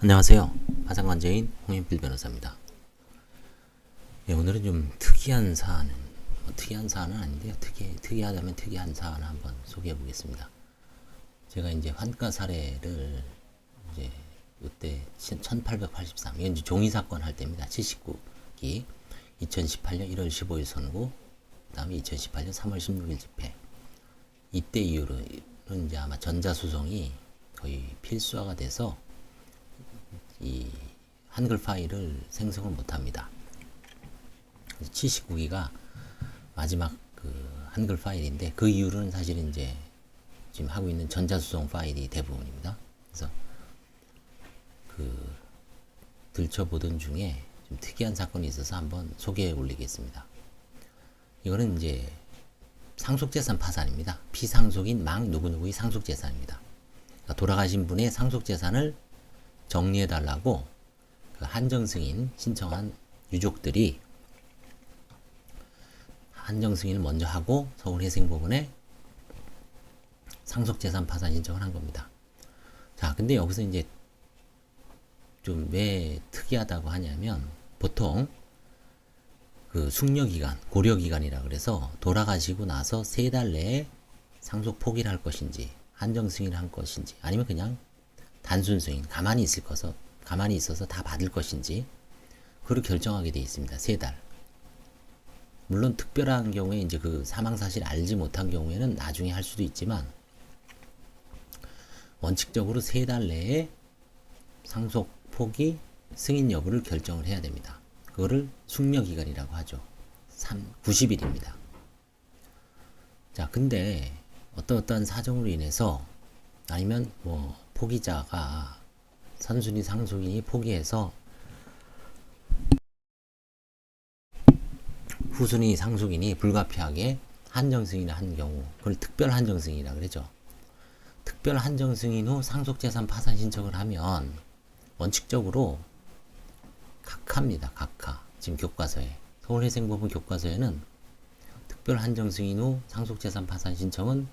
안녕하세요. 파산관제인 홍현필 변호사입니다. 네, 오늘은 좀 특이한 사안, 특이한 사안은 아닌데요. 특이하다면 특이한 사안을 한번 소개해 보겠습니다. 제가 이제 환가 사례를 이제 이때 1883, 이건 이제 종이사건 할 때입니다. 79기 2018년 1월 15일 선고, 그 다음에 2018년 3월 16일 집행. 이때 이후로는 이제 아마 전자수송이 거의 필수화가 돼서 이 한글 파일을 생성을 못합니다. 79기가 마지막 그 한글 파일인데 그 이후로는 사실은 이제 지금 하고 있는 전자수송 파일이 대부분입니다. 그래서 그 들춰보던 중에 좀 특이한 사건이 있어서 한번 소개해 올리겠습니다. 이거는 이제 상속재산 파산입니다. 피상속인 망 누구누구의 상속재산입니다. 그러니까 돌아가신 분의 상속재산을 정리해달라고 그 한정승인 신청한 유족들이 한정승인을 먼저 하고 서울회생법원에 상속재산 파산 신청을 한 겁니다. 자, 근데 여기서 이제 좀 왜 특이하다고 하냐면 보통 그 숙려기간, 고려기간이라 그래서 돌아가시고 나서 3달 내에 상속 포기를 할 것인지 한정승인을 할 것인지 아니면 그냥 단순 승인, 가만히 있어서 다 받을 것인지, 그걸 결정하게 되어 있습니다. 3달. 물론 특별한 경우에 이제 그 사망 사실 알지 못한 경우에는 나중에 할 수도 있지만, 원칙적으로 3달 내에 상속 포기, 승인 여부를 결정을 해야 됩니다. 그거를 숙려기간이라고 하죠. 90일입니다. 자, 근데 어떠한 사정으로 인해서 아니면 뭐 포기자가 선순위 상속인이 포기해서 후순위 상속인이 불가피하게 한정승인을 한 경우, 그걸 특별 한정승인이라고 그러죠. 특별 한정승인 후 상속재산 파산 신청을 하면 원칙적으로 각하입니다. 각하. 지금 교과서에, 서울회생법원 교과서에는 특별 한정승인 후 상속재산 파산 신청은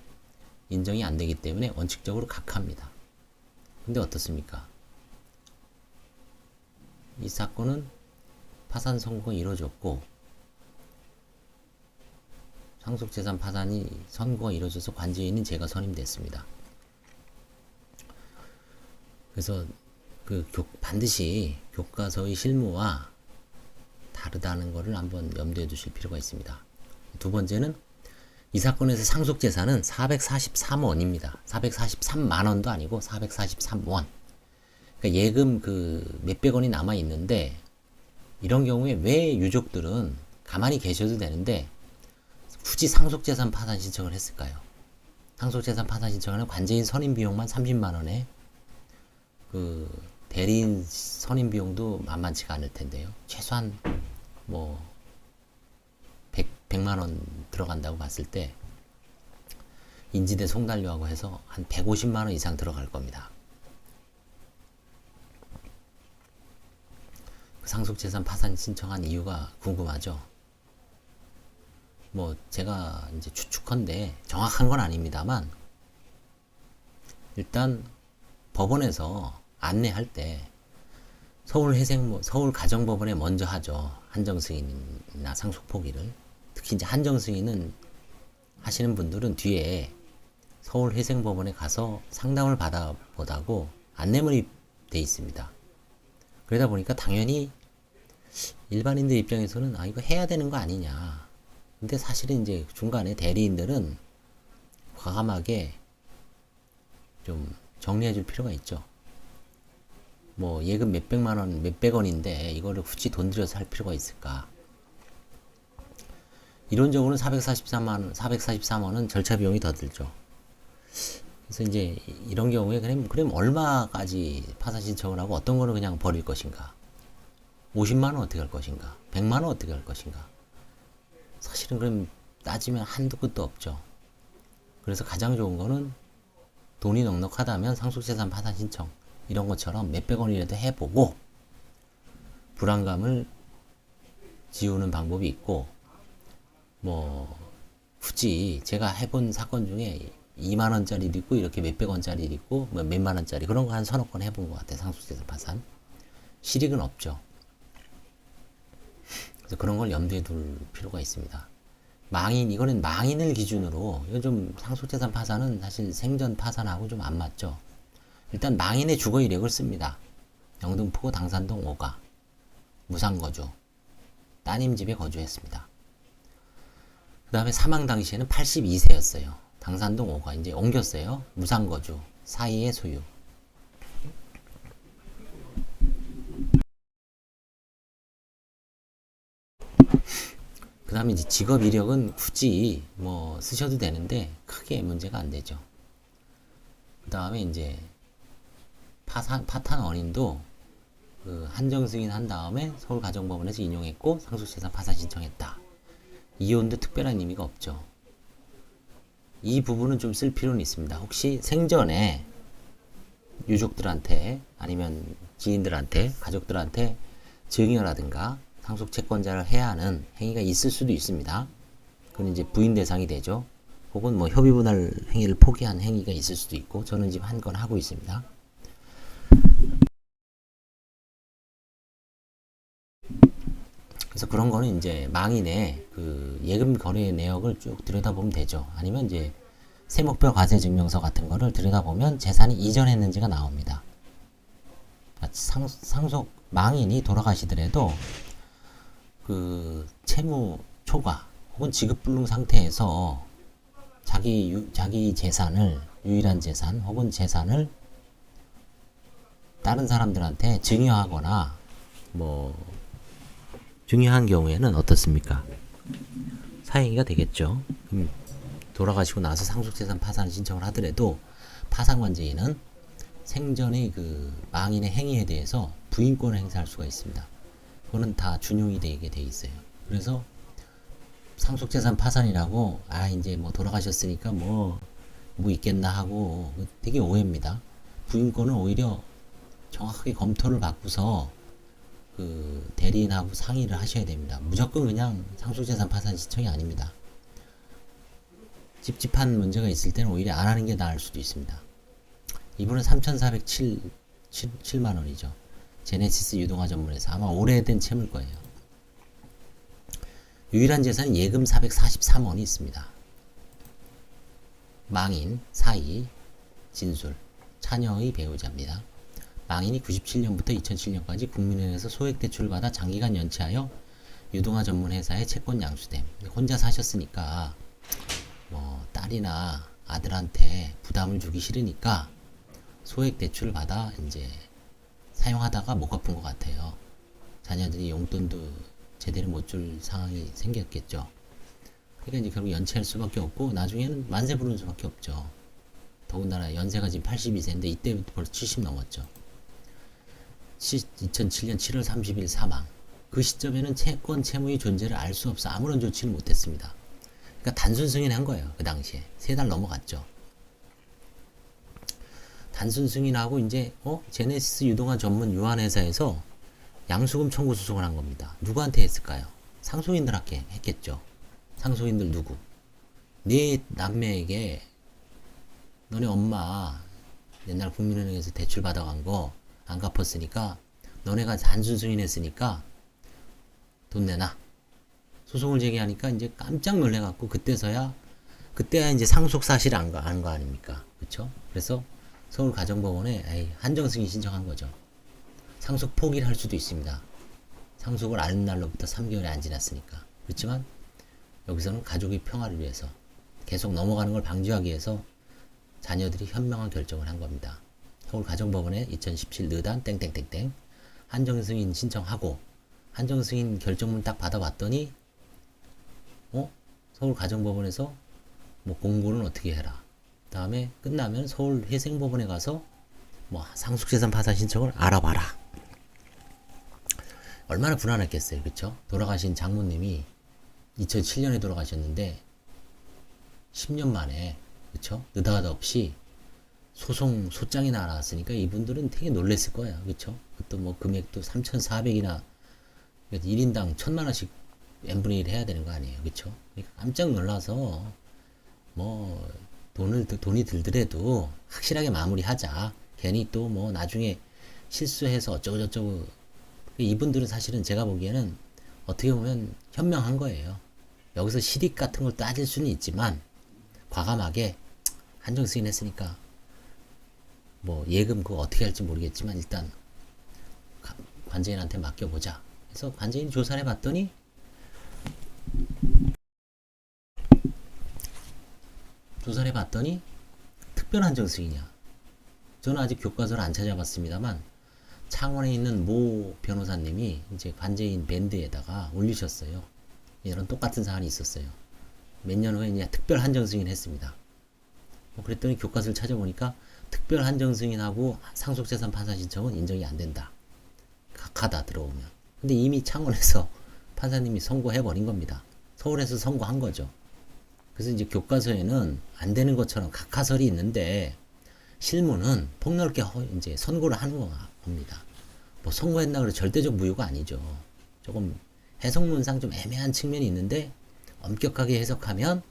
인정이 안 되기 때문에 원칙적으로 각하입니다. 근데 어떻습니까? 이 사건은 파산 선고가 이루어졌고 상속재산 파산이 선고가 이루어져서 관제인은 제가 선임됐습니다. 그래서 그 반드시 교과서의 실무와 다르다는 것을 한번 염두에 두실 필요가 있습니다. 두 번째는 이 사건에서 상속재산은 443원입니다. 443만원도 아니고 443원. 그러니까 예금 그 몇백 원이 남아 있는데, 이런 경우에 왜 유족들은 가만히 계셔도 되는데 굳이 상속재산 파산 신청을 했을까요? 상속재산 파산 신청하는 관제인 선임 비용만 30만 원에 그 대리인 선임 비용도 만만치가 않을 텐데요. 최소한 뭐 100만 원 들어간다고 봤을 때 인지대 송달료하고 해서 한 150만 원 이상 들어갈 겁니다. 상속재산 파산 신청한 이유가 궁금하죠? 뭐 제가 이제 추측컨대 정확한 건 아닙니다만, 일단 법원에서 안내할 때 서울가정법원에 먼저 하죠. 한정승인이나 상속포기를. 특히 이제 한정승인은 하시는 분들은 뒤에 서울회생법원에 가서 상담을 받아보다고 안내문이 돼 있습니다. 그러다 보니까 당연히 일반인들 입장에서는 이거 해야 되는 거 아니냐. 근데 사실은 이제 중간에 대리인들은 과감하게 좀 정리해 줄 필요가 있죠. 뭐 예금 몇백만 원, 몇백 원인데 이거를 굳이 돈 들여서 할 필요가 있을까? 이론적으로는 443원은 절차 비용이 더 들죠. 그래서 이제 이런 경우에 그럼 얼마까지 파산 신청을 하고 어떤 거는 그냥 버릴 것인가? 50만 원 어떻게 할 것인가? 100만 원 어떻게 할 것인가? 사실은 그럼 따지면 한도 끝도 없죠. 그래서 가장 좋은 거는 돈이 넉넉하다면 상속재산 파산 신청 이런 것처럼 몇백 원이라도 해보고 불안감을 지우는 방법이 있고, 뭐 굳이 제가 해본 사건 중에 2만 원짜리도 있고 이렇게 몇백 원짜리도 있고 뭐 몇만 원짜리 그런 거 한 서너 건 해본 것 같아요. 상속재산 파산. 실익은 없죠. 그래서 그런 걸 염두에 둘 필요가 있습니다. 망인, 이거는 망인을 기준으로, 이건 좀 상속재산 파산은 사실 생전 파산하고 좀 안 맞죠. 일단 망인의 주거 이력을 씁니다. 영등포구 당산동 5가 무상거주, 따님 집에 거주했습니다. 그 다음에 사망 당시에는 82세였어요. 당산동 5가 이제 옮겼어요. 무상거주, 사이의 소유. 그 다음에 이제 직업 이력은 굳이 뭐 쓰셔도 되는데 크게 문제가 안 되죠. 그 다음에 이제 파탄 원인도 그 한정 승인한 다음에 서울가정법원에서 인용했고 상속재산 파산 신청했다. 이혼도 특별한 의미가 없죠. 이 부분은 좀 쓸 필요는 있습니다. 혹시 생전에 유족들한테 아니면 지인들한테 가족들한테 증여라든가 상속 채권자를 해야 하는 행위가 있을 수도 있습니다. 그건 이제 부인 대상이 되죠. 혹은 뭐 협의분할 행위를 포기한 행위가 있을 수도 있고, 저는 지금 한 건 하고 있습니다. 그래서 그런 거는 이제 망인의 그 예금 거래 내역을 쭉 들여다보면 되죠. 아니면 이제 세목별 과세 증명서 같은 거를 들여다보면 재산이 이전했는지가 나옵니다. 상속 망인이 돌아가시더라도 그 채무 초과 혹은 지급불능 상태에서 자기 재산을, 유일한 재산 혹은 재산을 다른 사람들한테 증여하거나 뭐 증여한 경우에는 어떻습니까? 사행위가 되겠죠. 돌아가시고 나서 상속재산 파산 신청을 하더라도 파산관제인은 생전의 그 망인의 행위에 대해서 부인권을 행사할 수가 있습니다. 그거는 다 준용이 되게 돼 있어요. 그래서 상속재산 파산이라고 이제 뭐 돌아가셨으니까 뭐 있겠나 하고 되게 오해입니다. 부인권은 오히려 정확하게 검토를 받고서 그 대리인하고 상의를 하셔야 됩니다. 무조건 그냥 상속재산 파산 신청이 아닙니다. 찝찝한 문제가 있을 때는 오히려 안 하는 게 나을 수도 있습니다. 이분은 3,407만 원이죠. 제네시스 유동화 전문에서 아마 오래된 채무일 거예요. 유일한 재산은 예금 443원이 있습니다. 망인, 사이, 진술, 차녀의 배우자입니다. 망인이 97년부터 2007년까지 국민은행에서 소액 대출을 받아 장기간 연체하여 유동화 전문 회사에 채권 양수됨. 혼자 사셨으니까 뭐 딸이나 아들한테 부담을 주기 싫으니까 소액 대출을 받아 이제 사용하다가 못 갚은 것 같아요. 자녀들이 용돈도 제대로 못 줄 상황이 생겼겠죠. 그러니까 이제 결국 연체할 수밖에 없고 나중에는 만세 부르는 수밖에 없죠. 더군다나 연세가 지금 82세인데 이때부터 벌써 70 넘었죠. 2007년 7월 30일 사망. 그 시점에는 채권 채무의 존재를 알 수 없어 아무런 조치를 못했습니다. 그러니까 단순 승인한 거예요. 그 당시에 3달 넘어갔죠. 단순 승인하고 이제 제네시스 유동화 전문 유한회사에서 양수금 청구 소송을 한 겁니다. 누구한테 했을까요? 상속인들한테 했겠죠. 상속인들 누구? 네 남매에게 너네 엄마 옛날 국민은행에서 대출 받아간 거 안 갚았으니까 너네가 단순 승인했으니까 돈 내놔. 소송을 제기하니까 이제 깜짝 놀래갖고 그때야 이제 상속 사실 안 거 아닙니까? 그쵸? 그래서 서울가정법원에 한정승인 신청한 거죠. 상속 포기를 할 수도 있습니다. 상속을 아는 날로부터 3개월이 안 지났으니까. 그렇지만 여기서는 가족의 평화를 위해서 계속 넘어가는 걸 방지하기 위해서 자녀들이 현명한 결정을 한 겁니다. 서울가정법원에 2017 느단 땡땡땡땡 한정승인 신청하고 한정승인 결정문 딱 받아봤더니 서울가정법원에서 뭐 공고는 어떻게 해라. 다음에 끝나면 서울회생법원에 가서 뭐 상속재산 파산 신청을 알아봐라. 얼마나 불안했겠어요. 그쵸? 돌아가신 장모님이 2007년에 돌아가셨는데 10년 만에 그쵸? 느닷없이 소장이 나왔으니까 이분들은 되게 놀랬을 거예요. 그쵸? 또 뭐 금액도 3,400이나 1인당 1,000만원씩 n분의 1 해야 되는 거 아니에요. 그쵸? 그러니까 깜짝 놀라서 뭐 돈이 들더라도 확실하게 마무리하자. 괜히 또 뭐 나중에 실수해서 어쩌고저쩌고. 이분들은 사실은 제가 보기에는 어떻게 보면 현명한 거예요. 여기서 실익 같은 걸 따질 수는 있지만 과감하게 한정 승인했으니까 뭐 예금 그거 어떻게 할지 모르겠지만 일단 관제인한테 맡겨보자. 그래서 관제인 조사를 해봤더니 특별 한정 승인이야. 저는 아직 교과서를 안 찾아봤습니다만 창원에 있는 모 변호사님이 이제 관제인 밴드에다가 올리셨어요. 이런 똑같은 사안이 있었어요. 몇 년 후에 이제 특별 한정 승인했습니다. 그랬더니 교과서를 찾아보니까 특별 한정 승인하고 상속재산 판사 신청은 인정이 안 된다. 각하다 들어오면. 근데 이미 창원에서 판사님이 선고해버린 겁니다. 서울에서 선고한 거죠. 그래서 이제 교과서에는 안 되는 것처럼 각하설이 있는데 실무는 폭넓게 이제 선고를 하는 겁니다. 뭐 선고했나 그래 절대적 무효가 아니죠. 조금 해석문상 좀 애매한 측면이 있는데 엄격하게 해석하면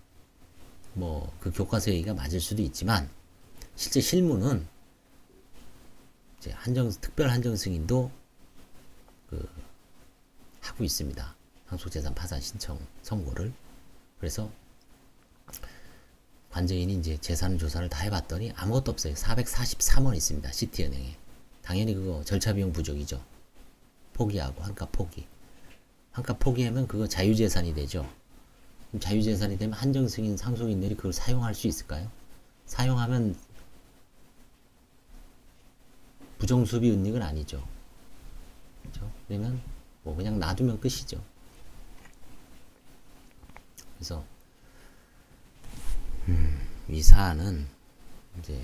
뭐 그 교과서 얘기가 맞을 수도 있지만 실제 실무는 이제 특별 한정 승인도 하고 있습니다. 상속재산 파산 신청 선고를. 그래서 관제인이 이제 재산 조사를 다 해봤더니 아무것도 없어요. 443원 있습니다. 시티은행에. 당연히 그거 절차 비용 부족이죠. 포기하고 한가 포기. 한가 포기하면 그거 자유재산이 되죠. 그럼 자유재산이 되면 한정 승인 상속인들이 그걸 사용할 수 있을까요? 사용하면 부정수비 은닉은 아니죠. 그렇죠? 그러면 뭐 그냥 놔두면 끝이죠. 그래서 이 사안은 이제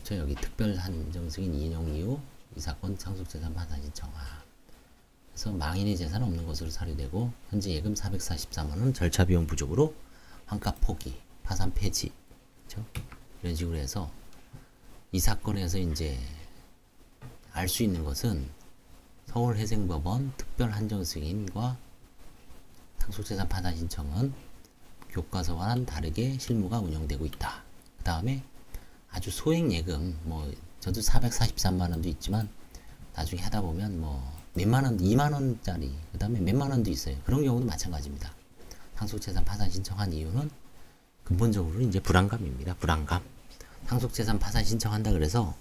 저 여기 특별 한정 승인 인용 이후 이 사건 상속재산 파산 신청하. 그래서 망인의 재산 없는 것으로 사료되고 현재 예금 443만원 절차 비용 부족으로 환가 포기, 파산 폐지. 그렇죠? 이런 식으로 해서 이 사건에서 이제 알 수 있는 것은 서울회생법원 특별 한정 승인과 상속재산 파산 신청은 교과서와는 다르게 실무가 운영되고 있다. 그 다음에 아주 소액 예금, 뭐 저도 443만원도 있지만 나중에 하다 보면 뭐 몇만원, 2만원짜리, 그 다음에 몇만원도 있어요. 그런 경우도 마찬가지입니다. 상속재산 파산 신청한 이유는 근본적으로 이제 불안감입니다. 불안감. 상속재산 파산 신청한다 그래서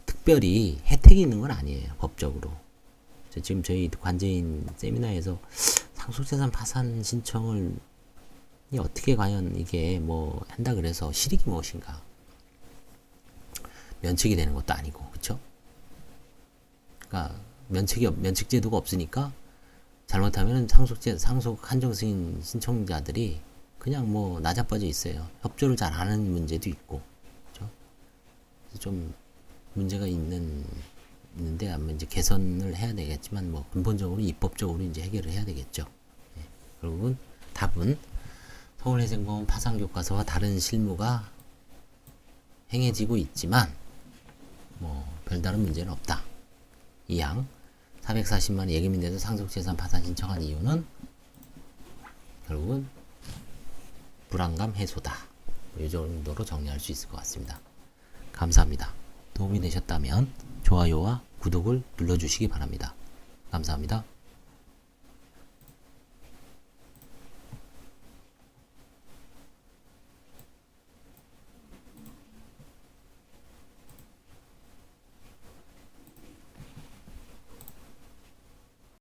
특별히 혜택이 있는 건 아니에요. 법적으로. 지금 저희 관제인 세미나에서 상속재산 파산 신청을 어떻게 과연 이게 뭐 한다 그래서 실익이 무엇인가? 면책이 되는 것도 아니고, 그쵸? 그러니까 면책 제도가 없으니까 잘못하면 상속 한정 승인 신청자들이 그냥 뭐 나자빠져 있어요. 협조를 잘 안 하는 문제도 있고, 그쵸? 그래서 좀 문제가 있는데 아마 이제 개선을 해야 되겠지만 뭐 근본적으로 입법적으로 이제 해결을 해야 되겠죠. 예. 결국은 답은 서울회생법원 파산교과서와 다른 실무가 행해지고 있지만 뭐 별다른 문제는 없다. 이양 440만 예금인데도 상속재산 파산 신청한 이유는 결국은 불안감 해소다. 이 정도로 정리할 수 있을 것 같습니다. 감사합니다. 도움이 되셨다면 좋아요와 구독을 눌러주시기 바랍니다. 감사합니다.